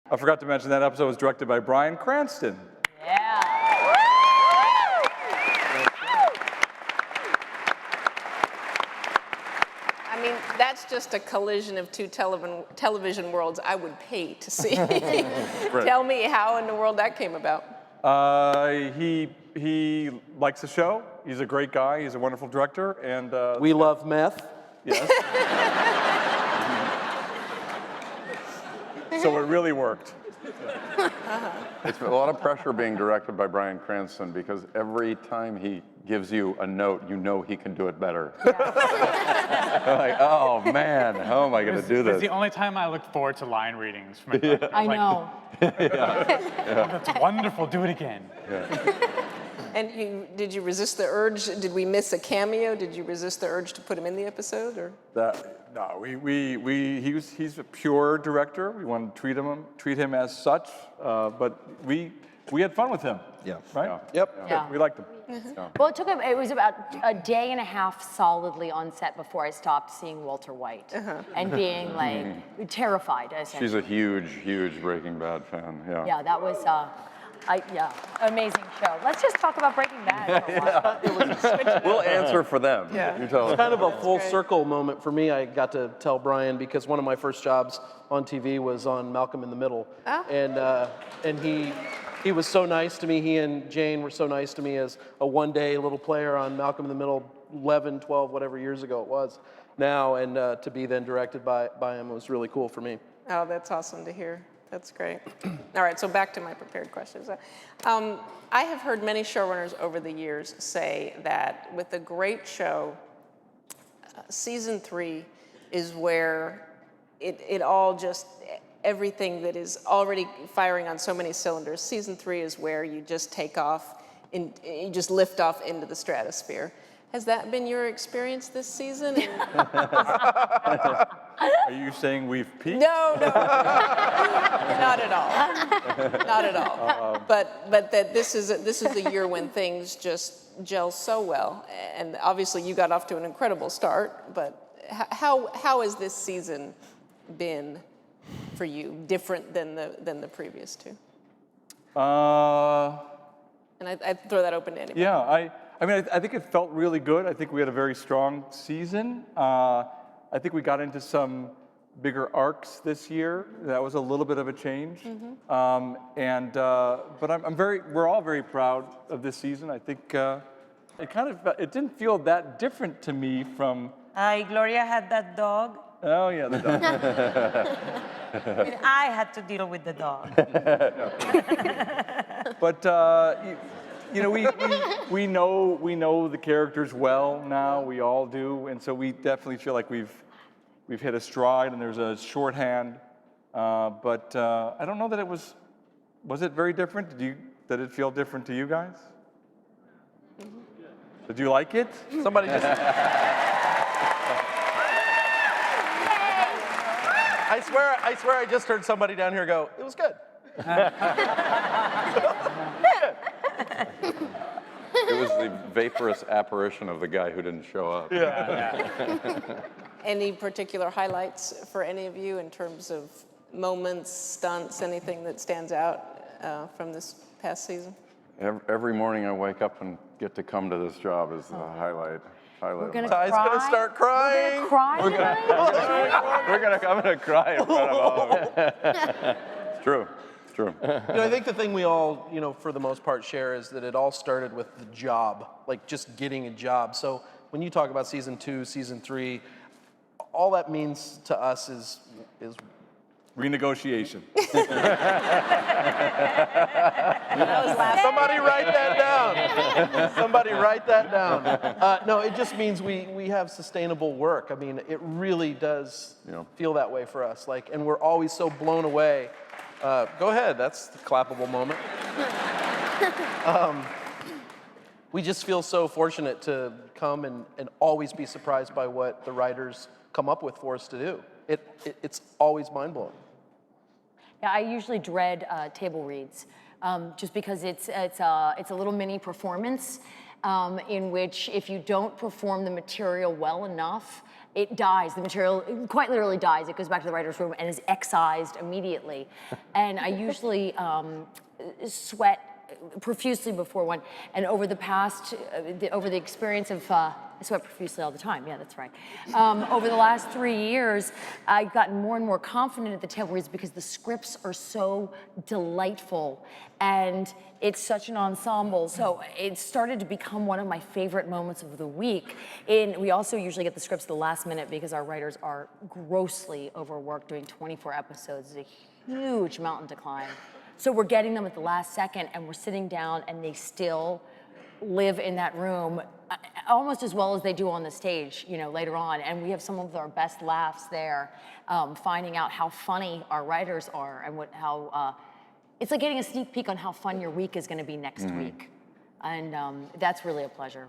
I forgot to mention that episode was directed by Bryan Cranston. Yeah. I mean, that's just a collision of two television worlds I would pay to see. Right. Tell me how in the world that came about. He likes the show. He's a great guy. He's a wonderful director, and We love meth. yes. So it really worked. It's a lot of pressure being directed by Bryan Cranston because every time he gives you a note, you know he can do it better. Like, oh man, how am I going to do It's this? the only time I look forward to line readings. From a I know. Oh, that's wonderful. Do it again. And did you resist the urge? Did we miss a cameo? Did you resist the urge to put him in the episode, or? No, he's a pure director. We want to treat him as such, but we had fun with him. Yeah. Right? Yep. Yeah. We liked him. Well, it was about a day and a half solidly on set before I stopped seeing Walter White and being like terrified. She's a huge, huge Breaking Bad fan. Yeah. Yeah, that was, amazing show. Let's just talk about Breaking Bad for a while. We'll answer for them. Yeah. You tell us. Kind of a full circle moment for me. I got to tell Bryan because one of my first jobs on TV was on Malcolm in the Middle, and he was so nice to me. He and Jane were so nice to me as a one-day little player on Malcolm in the Middle 11, 12, whatever years ago it was now, and to be then directed by him was really cool for me. Oh, that's awesome to hear. That's great. All right, so back to my prepared questions. I have heard many showrunners over the years say that with a great show, season 3 is where it all just, everything that is already firing on so many cylinders, season 3 is where you just take off, and you just lift off into the stratosphere. Has that been your experience this season? Are you saying we've peaked? No, not at all. Not at all. But that this is a year when things just gel so well, and obviously you got off to an incredible start. But how has this season been for you, different than the previous two? And I'd throw that open to anybody. Yeah, I mean, I think it felt really good. I think we had a very strong season. I think we got into some bigger arcs this year. That was a little bit of a change. But we're all very proud of this season. I think it didn't feel that different to me from. Gloria had that dog. Oh yeah, the dog. And I had to deal with the dog. But we know the characters well now. We all do, and so we definitely feel like we've hit a stride, and there's a shorthand. But I don't know that it was it very different? Did it feel different to you guys? Did you like it? Somebody just. I swear I just heard somebody down here go, it was good. It was the vaporous apparition of the guy who didn't show up. Any particular highlights for any of you in terms of moments, stunts, anything that stands out from this past season? Every morning I wake up and get to come to this job is the highlight. We're gonna Ty's cry. gonna start crying. We're gonna cry. I'm gonna cry in front of all of them. It's true. It's true. I think the thing we all, for the most part share is that it all started with the job, like just getting a job. So when you talk about season 2, season 3, all that means to us is Renegotiation. Somebody write that down. Somebody write that down. No, it just means we have sustainable work. I mean, it really does feel that way for us. And we're always so blown away. Go ahead, that's the clappable moment. We just feel so fortunate to come and always be surprised by what the writers come up with for us to do. It's always mind-blowing. Yeah, I usually dread table reads, just because it's a little mini performance in which if you don't perform the material well enough, it dies. The material quite literally dies. It goes back to the writer's room and is excised immediately. And I usually sweat profusely before one. And over the past, over the experience of, I sweat profusely all the time. Yeah, that's right. Over the last 3 years, I've gotten more and more confident at the table reads because the scripts are so delightful and it's such an ensemble. So it started to become one of my favorite moments of the week. We also usually get the scripts at the last minute because our writers are grossly overworked. Doing 24 episodes is a huge mountain to climb. So we're getting them at the last second and we're sitting down and they still live in that room almost as well as they do on the stage, you know, later on. And we have some of our best laughs there, finding out how funny our writers are and it's like getting a sneak peek on how fun your week is going to be next week. And that's really a pleasure.